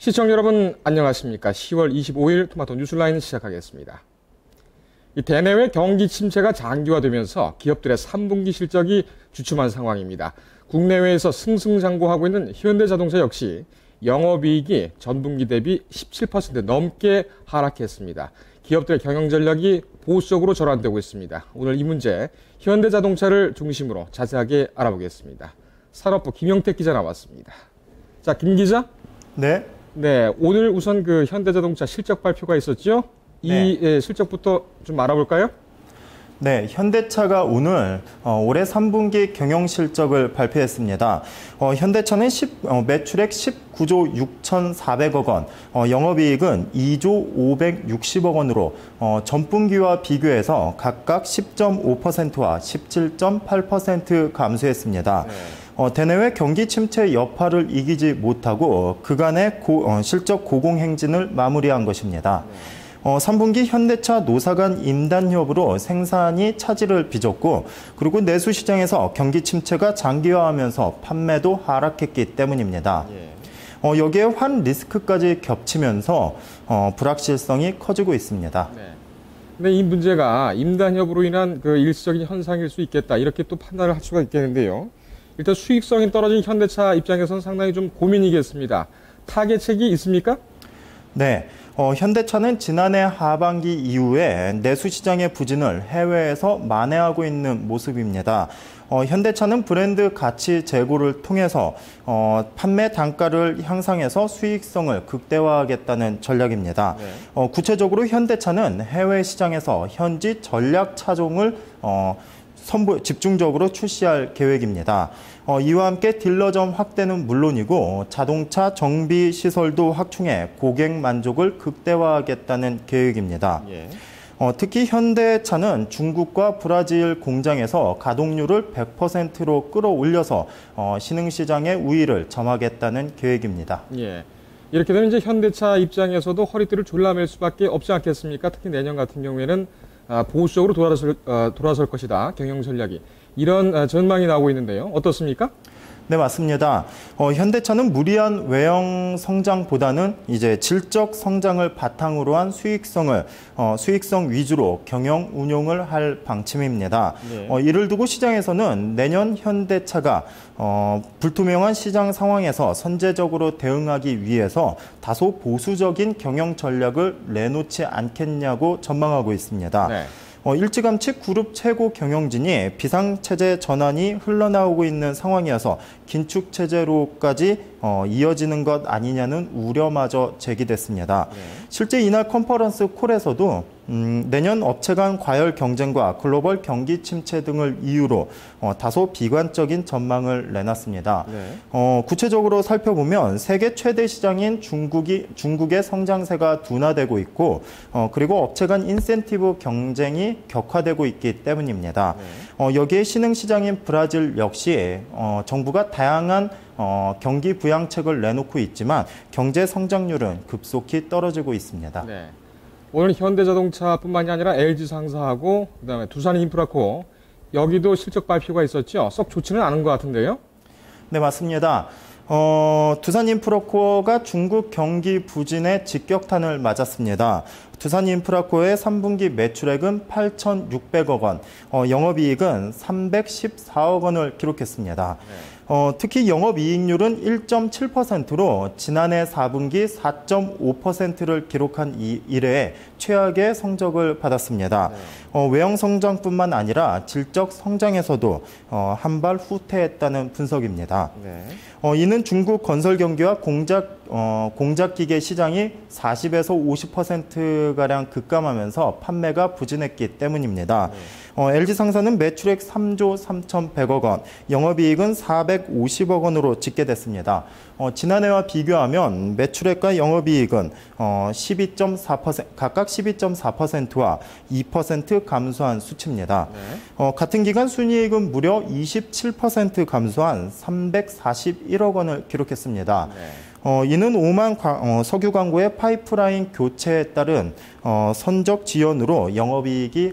시청자 여러분 안녕하십니까. 10월 25일 토마토 뉴스라인 시작하겠습니다. 이 대내외 경기 침체가 장기화되면서 기업들의 3분기 실적이 주춤한 상황입니다. 국내외에서 승승장구하고 있는 현대자동차 역시 영업이익이 전분기 대비 17% 넘게 하락했습니다. 기업들의 경영 전략이 보수적으로 전환되고 있습니다. 오늘 이 문제 현대자동차를 중심으로 자세하게 알아보겠습니다. 산업부 김영택 기자 나왔습니다. 자, 김 기자. 네. 네, 오늘 우선 그 현대자동차 실적 발표가 있었죠? 이 실적부터 좀 알아볼까요? 네, 현대차가 오늘 올해 3분기 경영 실적을 발표했습니다. 현대차는 매출액 19조 6,400억 원, 영업이익은 2조 560억 원으로 전분기와 비교해서 각각 10.5%와 17.8% 감소했습니다. 대내외 경기 침체 여파를 이기지 못하고 그간의 실적 고공행진을 마무리한 것입니다. 3분기 현대차 노사 간 임단 협으로 생산이 차질을 빚었고, 그리고 내수 시장에서 경기 침체가 장기화하면서 판매도 하락했기 때문입니다. 여기에 환 리스크까지 겹치면서 불확실성이 커지고 있습니다. 네. 근데 이 문제가 임단 협으로 인한 그 일시적인 현상일 수 있겠다, 이렇게 또 판단을 할 수가 있겠는데요. 일단 수익성이 떨어진 현대차 입장에서는 상당히 좀 고민이겠습니다. 타개책이 있습니까? 네. 현대차는 지난해 하반기 이후에 내수 시장의 부진을 해외에서 만회하고 있는 모습입니다. 현대차는 브랜드 가치 제고를 통해서 판매 단가를 향상해서 수익성을 극대화하겠다는 전략입니다. 구체적으로 현대차는 해외 시장에서 현지 전략 차종을 집중적으로 출시할 계획입니다. 이와 함께 딜러점 확대는 물론이고 자동차 정비 시설도 확충해 고객 만족을 극대화하겠다는 계획입니다. 특히 현대차는 중국과 브라질 공장에서 가동률을 100%로 끌어올려서 신흥시장의 우위를 점하겠다는 계획입니다. 이렇게 되면 이제 현대차 입장에서도 허리띠를 졸라맬 수밖에 없지 않겠습니까? 특히 내년 같은 경우에는 보수적으로 돌아설 것이다, 경영 전략이. 이런 전망이 나오고 있는데요. 어떻습니까? 네, 맞습니다. 현대차는 무리한 외형 성장보다는 이제 질적 성장을 바탕으로 한 수익성 위주로 경영 운용을 할 방침입니다. 이를 두고 시장에서는 내년 현대차가 불투명한 시장 상황에서 선제적으로 대응하기 위해서 다소 보수적인 경영 전략을 내놓지 않겠냐고 전망하고 있습니다. 일찌감치 그룹 최고 경영진이 비상체제 전환이 흘러나오고 있는 상황이어서 긴축체제로까지 이어지는 것 아니냐는 우려마저 제기됐습니다. 실제 이날 컨퍼런스 콜에서도 내년 업체 간 과열 경쟁과 글로벌 경기 침체 등을 이유로 다소 비관적인 전망을 내놨습니다. 구체적으로 살펴보면 세계 최대 시장인 중국의 성장세가 둔화되고 있고, 그리고 업체 간 인센티브 경쟁이 격화되고 있기 때문입니다. 여기에 신흥시장인 브라질 역시 정부가 다양한 경기 부양책을 내놓고 있지만 경제 성장률은 급속히 떨어지고 있습니다. 오늘 현대자동차뿐만이 아니라 LG상사하고 그다음에 두산인프라코, 여기도 실적 발표가 있었죠. 썩 좋지는 않은 것 같은데요. 네, 맞습니다. 두산인프라코어가 중국 경기 부진에 직격탄을 맞았습니다. 두산인프라코의 3분기 매출액은 8,600억 원, 영업이익은 314억 원을 기록했습니다. 특히 영업이익률은 1.7%로 지난해 4분기 4.5%를 기록한 이래에 최악의 성적을 받았습니다. 외형 성장뿐만 아니라 질적 성장에서도 한 발 후퇴했다는 분석입니다. 이는 중국 건설 경기와 공작기계 시장이 40에서 50%가량 급감하면서 판매가 부진했기 때문입니다. LG상사는 매출액 3조 3,100억 원, 영업이익은 450억 원으로 집계됐습니다. 지난해와 비교하면 매출액과 영업이익은 각각 12.4%와 2% 감소한 수치입니다. 같은 기간 순이익은 무려 27% 감소한 341억 원을 기록했습니다. 이는 오만 석유 광고의 파이프라인 교체에 따른 선적 지연으로 영업이익이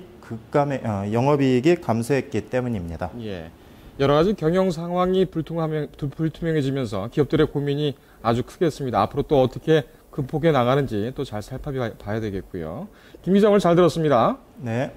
감소했기 때문입니다. 여러 가지 경영 상황이 불투명해지면서 기업들의 고민이 아주 크겠습니다. 앞으로 또 어떻게 극복해 나가는지 또 잘 살펴봐야 되겠고요. 김 기자 오늘 잘 들었습니다. 네.